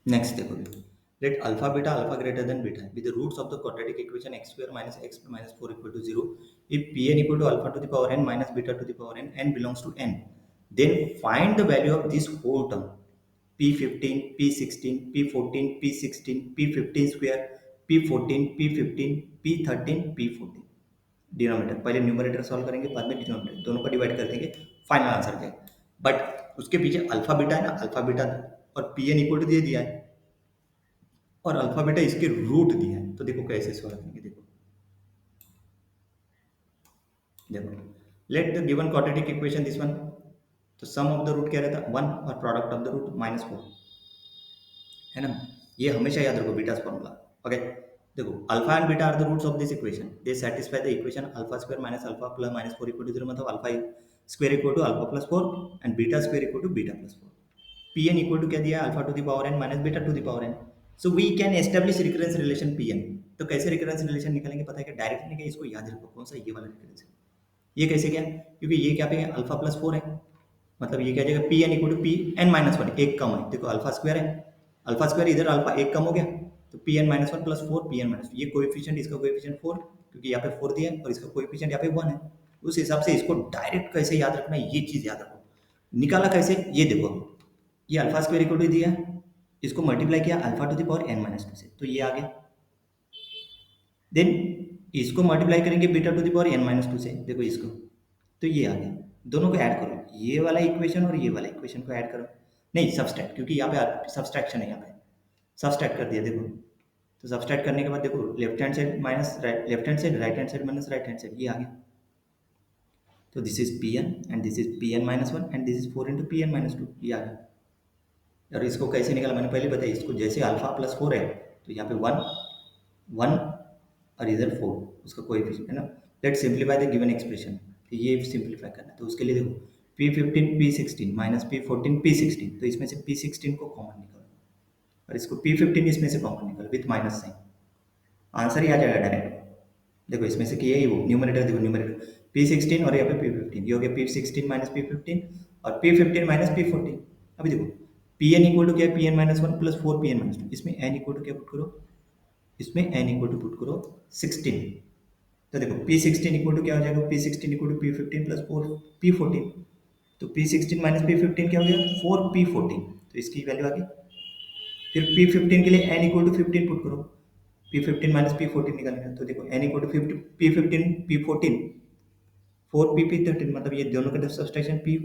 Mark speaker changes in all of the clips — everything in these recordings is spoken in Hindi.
Speaker 1: नेक्स्ट देखो, let alpha beta alpha greater than beta with the roots of the quadratic equation x square minus x minus 4 equal to 0 if P N equal to alpha to the power N minus beta to the power N N belongs to N then find the value of this whole term p15 p16 p14 p16 p15 square p14 p15 p13 p14 denominator पहले न्यूमरेटर सॉल्व करेंगे बाद में डिनोमिनेटर दोनों को डिवाइड कर देंगे फाइनल आंसर क्या बट उसके पीछे अल्फा बीटा है ना अल्फा बीटा और पी एन इक्वल टू दे दिया है और अल्फा बीटा इसके रूट दिया है तो देखो कैसे सॉल्व करेंगे देखो देखो let the given quadratic equation this one तो सम ऑफ द रूट क्या रहता है 1 और प्रोडक्ट ऑफ द रूट -4 है ना ये हमेशा याद रखो बीटास फॉर्मूला ओके देखो alpha and beta are the roots of this equation they satisfy the equation alpha square minus alpha plus minus 4 equal to 0 मतलब alpha square equal to alpha plus 4 and beta square equal to beta plus 4 P N equal to क्या दिया alpha to the power N minus beta to the power N so we can establish recurrence relation P N तो कैसे रिकरेंस रिलेशन निकालेंगे पता है क्या डायरेक्ट नहीं क्या इसको याद रखो कौन सा ये वाला रिकरेंस है ये कैसे क्या क्योंकि ये क्या पे है अल्फा प्लस 4 है मतलब ये क्या जाएगा P N equal to P N minus 1 एक कम है देखो अल्फा स्क्वायर है अल्फा स्क्वायर इधर अल्फा एक कम हो गया तो P N minus 1 plus 4 P N minus ये कोएफिशिएंट इसका कोएफिशिएंट 4 क्योंकि यहाँ पे 4 दिया है और इसका कोएफिशिएंट यहाँ पे 1 है उस हिसाब से इसको डायरेक्ट कैसे याद रखना है ये चीज़ याद रखो निकाला कैसे ये देखो ये अल्फा स्क्वायर इक्वल टू दिया इसको मल्टीप्लाई किया alpha to the power N minus 2 से तो ये आ गया देन इसको मल्टीप्लाई करेंगे beta to the power N minus 2 से देखो इसको तो ये आ गया दोनों को ऐड करो ये वाला इक्वेशन और ये वाला इक्वेशन को ऐड करो नहीं सबस्ट्रैक्ट क्योंकि यहाँ पे सबस्ट्रैक्शन है यहाँ पे सबस्ट्रैक्ट कर दिया देखो तो सबस्ट्रैक्ट करने के बाद देखो left hand side minus right left hand side right hand side minus right hand side ये आ गया तो this is P N and this is P N minus 1 and this is 4 into P N minus 2 ये आ गया और इसको कैसे निकाला मैंने पहले बताया इसको जैसे अल्फा प्लस 4 है तो यहाँ पे 1 और इधर 4 उसका कोएफिशिएंट है ना let simplify the given expression तो ये सिंप्लीफाई करना है तो उसके लिए देखो p15 p16 minus p14 p16 तो इसमें से p16 को कॉमन निकालो और इसको p15 इसमें से कॉमन निकालो विथ माइनस साइन आंसर ही आ जाएगा डायरेक्ट देखो इसमें से किया ही वो न्यूमरेटर देखो न्यूमरेटर p16 और यहाँ पे p15 ये हो गया p16 माइनस p15 और p15 माइनस p14 अभी देखो pn इक्वल टू क्या है pn minus 1 plus 4 pn minus 2 इसमें n इक्वल टू क्या पुट करो इसमें n इक्वल टू पुट करो 16 तो देखो p16 इक्वल टू क्या हो जाएगा p16 equal to p15 plus 4 p14 तो p16 माइनस p15 क्या हो गया 4p14 तो इसकी वैल्यू आ गई फिर p15 के लिए n इक्वल टू 15 पुट करो p15 माइनस p14 निकालेंगे तो देखो n equal to p15 p14 4p13 मतलब ये दोनों का सब्सट्रैक्शन p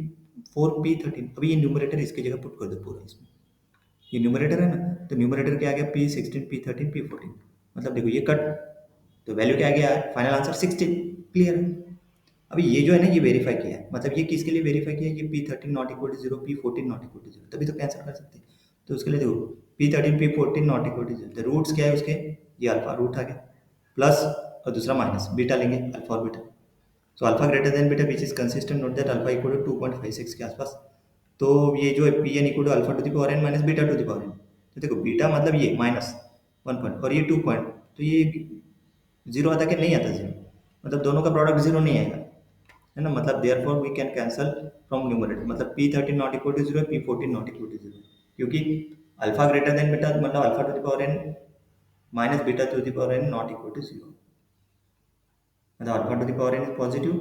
Speaker 1: 4p13 अभी ये न्यूमरेटर इसकी जगह पुट कर दो पूरा इसमें ये न्यूमरेटर है ना तो न्यूमरेटर क्या आ गया p16 p13 p14 मतलब देखो ये कट तो वैल्यू क्या आ गया फाइनल आंसर 16 क्लियर है अभी ये जो है ना ये वेरीफाई किया है मतलब ये किसके लिए वेरीफाई किया है ये p13 not equal to 0 p14 not equal to 0 तभी तो कैंसिल कर सकते हैं तो उसके लिए देखो p13 p14 not equal to 0 तो रूट्स क्या है उसके ये अल्फा रूट आ गया प्लस और दूसरा माइनस बीटा लेंगे अल्फा और beta so alpha greater than beta which is consistent note that alpha equal to 2.56 के आसपास तो ये जो है P N equal to alpha to the power N minus beta to the power N तो देखो बीटा मतलब ये माइनस 1 पॉइंट और ये 2 पॉइंट तो ये जीरो आता कि नहीं आता जीरो मतलब दोनों का प्रोडक्ट जीरो नहीं आएगा है ना मतलब there for we can cancel from numerator मतलब p13 not equal to 0 p14 not equal to 0 क्योंकि अल्फा ग्रेटर देन बीटा मतलब alpha to the power N minus beta to the power n not equal to 0 मतलब alpha to the power n is positive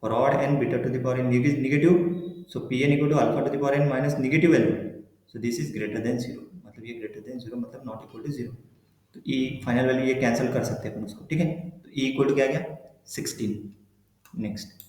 Speaker 1: for odd n beta to the power n is negative so pn equal to alpha to the power n minus negative value so this is greater than 0 मतलब ये greater than 0 मतलब not equal to 0 तो e फाइनल वैल्यू ये कैंसिल कर सकते हैं अपन उसको ठीक है तो e इक्वल टू क्या आ गया 16 नेक्स्ट